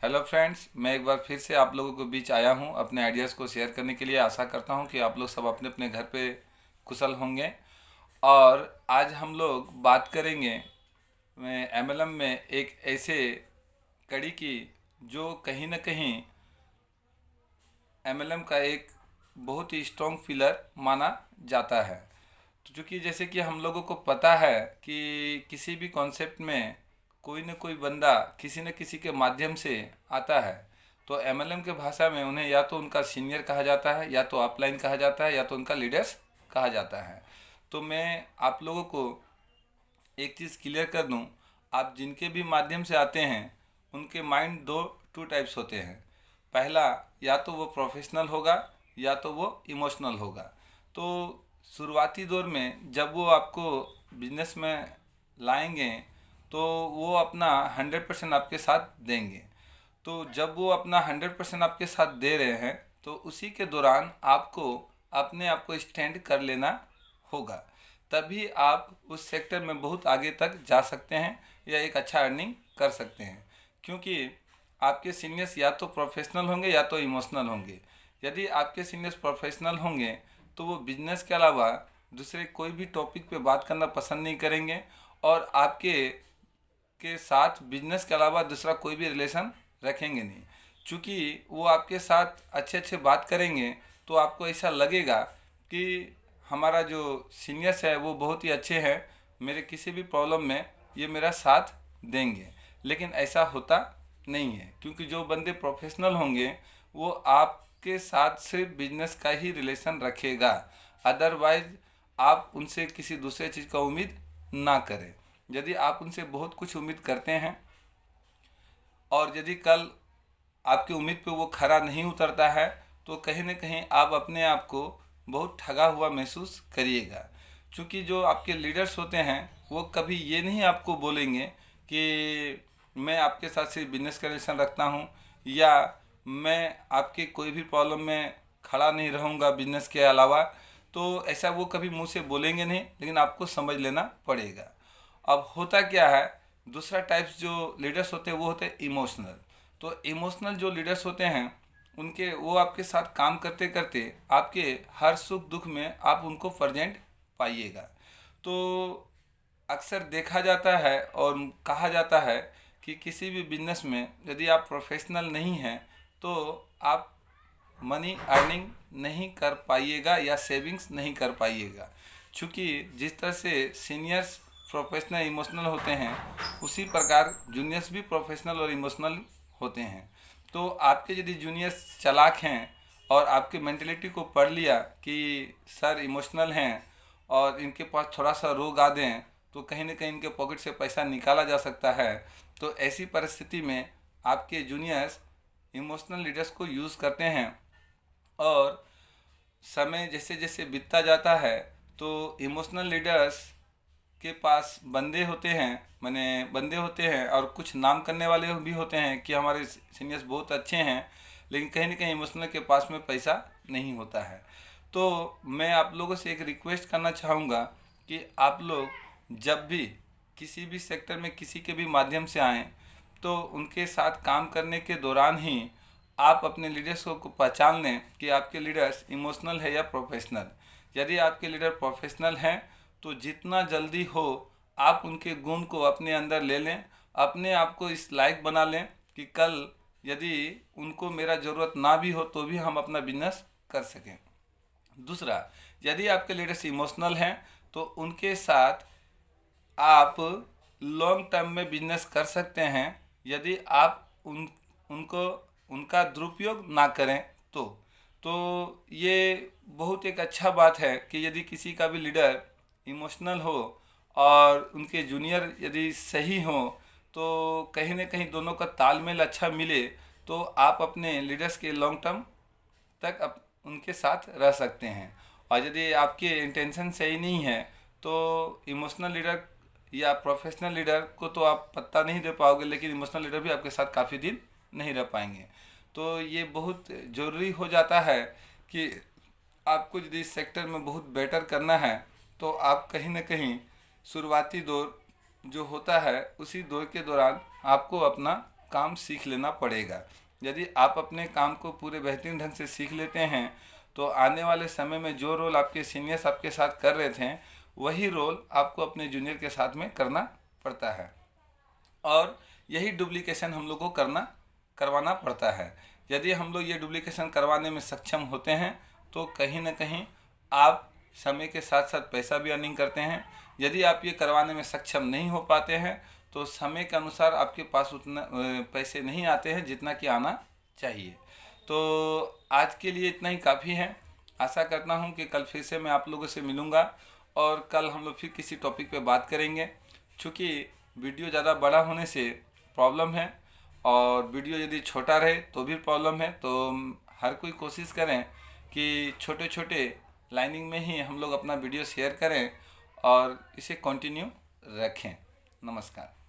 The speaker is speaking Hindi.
हेलो फ्रेंड्स, मैं एक बार फिर से आप लोगों के बीच आया हूं अपने आइडियाज़ को शेयर करने के लिए। आशा करता हूं कि आप लोग सब अपने अपने घर पे कुशल होंगे। और आज हम लोग बात करेंगे एमएलएम में एक ऐसे कड़ी की जो कहीं ना कहीं एमएलएम का एक बहुत ही स्ट्रॉन्ग पिलर माना जाता है। तो चूँकि जैसे कि हम लोगों को पता है कि किसी भी कॉन्सेप्ट में कोई न कोई बंदा किसी न किसी के माध्यम से आता है, तो एमएलएम के भाषा में उन्हें या तो उनका सीनियर कहा जाता है, या तो अपलाइन कहा जाता है, या तो उनका लीडर्स कहा जाता है। तो मैं आप लोगों को एक चीज़ क्लियर कर दूं, आप जिनके भी माध्यम से आते हैं उनके माइंड टू टाइप्स होते हैं। पहला, या तो वो प्रोफेशनल होगा या तो वो इमोशनल होगा। तो शुरुआती दौर में जब वो आपको बिजनेस में लाएंगे तो वो अपना 100% आपके साथ देंगे। तो जब वो अपना 100% आपके साथ दे रहे हैं तो उसी के दौरान आपको अपने आप को स्टैंड कर लेना होगा। तभी आप उस सेक्टर में बहुत आगे तक जा सकते हैं या एक अच्छा अर्निंग कर सकते हैं। क्योंकि आपके सीनियर्स या तो प्रोफेशनल होंगे या तो इमोशनल होंगे। यदि आपके सीनियर्स प्रोफेशनल होंगे तो वो बिजनेस के अलावा दूसरे कोई भी टॉपिक पे बात करना पसंद नहीं करेंगे, और आपके के साथ बिजनेस के अलावा दूसरा कोई भी रिलेशन रखेंगे नहीं। चूँकि वो आपके साथ अच्छे अच्छे बात करेंगे तो आपको ऐसा लगेगा कि हमारा जो सीनियर्स है वो बहुत ही अच्छे हैं, मेरे किसी भी प्रॉब्लम में ये मेरा साथ देंगे। लेकिन ऐसा होता नहीं है, क्योंकि जो बंदे प्रोफेशनल होंगे वो आपके साथ सिर्फ बिजनेस का ही रिलेशन रखेगा। अदरवाइज आप उनसे किसी दूसरे चीज़ का उम्मीद ना करें। यदि आप उनसे बहुत कुछ उम्मीद करते हैं और यदि कल आपकी उम्मीद पे वो खरा नहीं उतरता है तो कहीं ना कहीं आप अपने आप को बहुत ठगा हुआ महसूस करिएगा। क्योंकि जो आपके लीडर्स होते हैं वो कभी ये नहीं आपको बोलेंगे कि मैं आपके साथ सिर्फ बिजनेस का रिलेशन रखता हूँ, या मैं आपके कोई भी प्रॉब्लम में खड़ा नहीं रहूँगा बिजनेस के अलावा। तो ऐसा वो कभी मुंह से बोलेंगे नहीं, लेकिन आपको समझ लेना पड़ेगा। अब होता क्या है, दूसरा टाइप्स जो लीडर्स होते हैं वो होते हैं इमोशनल। तो इमोशनल जो लीडर्स होते हैं उनके वो आपके साथ काम करते करते आपके हर सुख दुख में आप उनको प्रेजेंट पाइएगा। तो अक्सर देखा जाता है और कहा जाता है कि किसी भी बिजनेस में यदि आप प्रोफेशनल नहीं हैं तो आप मनी अर्निंग नहीं कर पाइएगा या सेविंग्स नहीं कर पाइएगा। क्योंकि जिस तरह से सीनियर्स प्रोफेशनल इमोशनल होते हैं उसी प्रकार जूनियर्स भी प्रोफेशनल और इमोशनल होते हैं। तो आपके यदि जूनियर्स चालाक हैं और आपके मेंटेलिटी को पढ़ लिया कि सर इमोशनल हैं और इनके पास थोड़ा सा रोग आ दें तो कहीं ना कहीं इनके पॉकेट से पैसा निकाला जा सकता है, तो ऐसी परिस्थिति में आपके जूनियर्स इमोशनल लीडर्स को यूज़ करते हैं। और समय जैसे जैसे बीतता जाता है तो इमोशनल लीडर्स के पास बंदे होते हैं, माने बंदे होते हैं और कुछ नाम करने वाले भी होते हैं कि हमारे सीनियर्स बहुत अच्छे हैं, लेकिन कहीं ना कहीं इमोशनल के पास में पैसा नहीं होता है। तो मैं आप लोगों से एक रिक्वेस्ट करना चाहूँगा कि आप लोग जब भी किसी भी सेक्टर में किसी के भी माध्यम से आएँ तो उनके साथ काम करने के दौरान ही आप अपने लीडर्स को पहचान लें कि आपके लीडर्स इमोशनल है या प्रोफेशनल। यदि आपके लीडर प्रोफेशनल हैं तो जितना जल्दी हो आप उनके गुण को अपने अंदर ले लें, अपने आप को इस लायक बना लें कि कल यदि उनको मेरा ज़रूरत ना भी हो तो भी हम अपना बिजनेस कर सकें। दूसरा, यदि आपके लीडर्स इमोशनल हैं तो उनके साथ आप लॉन्ग टर्म में बिजनेस कर सकते हैं यदि आप उनको उनका दुरुपयोग ना करें। तो ये बहुत एक अच्छा बात है कि यदि किसी का भी लीडर इमोशनल हो और उनके जूनियर यदि सही हो तो कहीं ना कहीं दोनों का तालमेल अच्छा मिले तो आप अपने लीडर्स के लॉन्ग टर्म तक उनके साथ रह सकते हैं। और यदि आपके इंटेंशन सही नहीं है तो इमोशनल लीडर या प्रोफेशनल लीडर को तो आप पत्ता नहीं दे पाओगे, लेकिन इमोशनल लीडर भी आपके साथ काफ़ी दिन नहीं रह पाएंगे। तो ये बहुत ज़रूरी हो जाता है कि आपको यदि इस सेक्टर में बहुत बेटर करना है तो आप कहीं ना कहीं शुरुआती दौर जो होता है उसी दौर के दौरान आपको अपना काम सीख लेना पड़ेगा। यदि आप अपने काम को पूरे बेहतरीन ढंग से सीख लेते हैं तो आने वाले समय में जो रोल आपके सीनियर्स आपके साथ कर रहे थे वही रोल आपको अपने जूनियर के साथ में करना पड़ता है, और यही डुप्लीकेशन हम लोग को करवाना पड़ता है। यदि हम लोग ये डुप्लीकेशन करवाने में सक्षम होते हैं तो कहीं ना कहीं आप समय के साथ साथ पैसा भी अर्निंग करते हैं। यदि आप ये करवाने में सक्षम नहीं हो पाते हैं तो समय के अनुसार आपके पास उतना पैसे नहीं आते हैं जितना कि आना चाहिए। तो आज के लिए इतना ही काफ़ी है। आशा करता हूँ कि कल फिर से मैं आप लोगों से मिलूँगा और कल हम लोग फिर किसी टॉपिक पे बात करेंगे। चूँकि वीडियो ज़्यादा बड़ा होने से प्रॉब्लम है और वीडियो यदि छोटा रहे तो भी प्रॉब्लम है, तो हर कोई कोशिश करें कि छोटे छोटे लाइनिंग में ही हम लोग अपना वीडियो शेयर करें और इसे कंटिन्यू रखें। नमस्कार।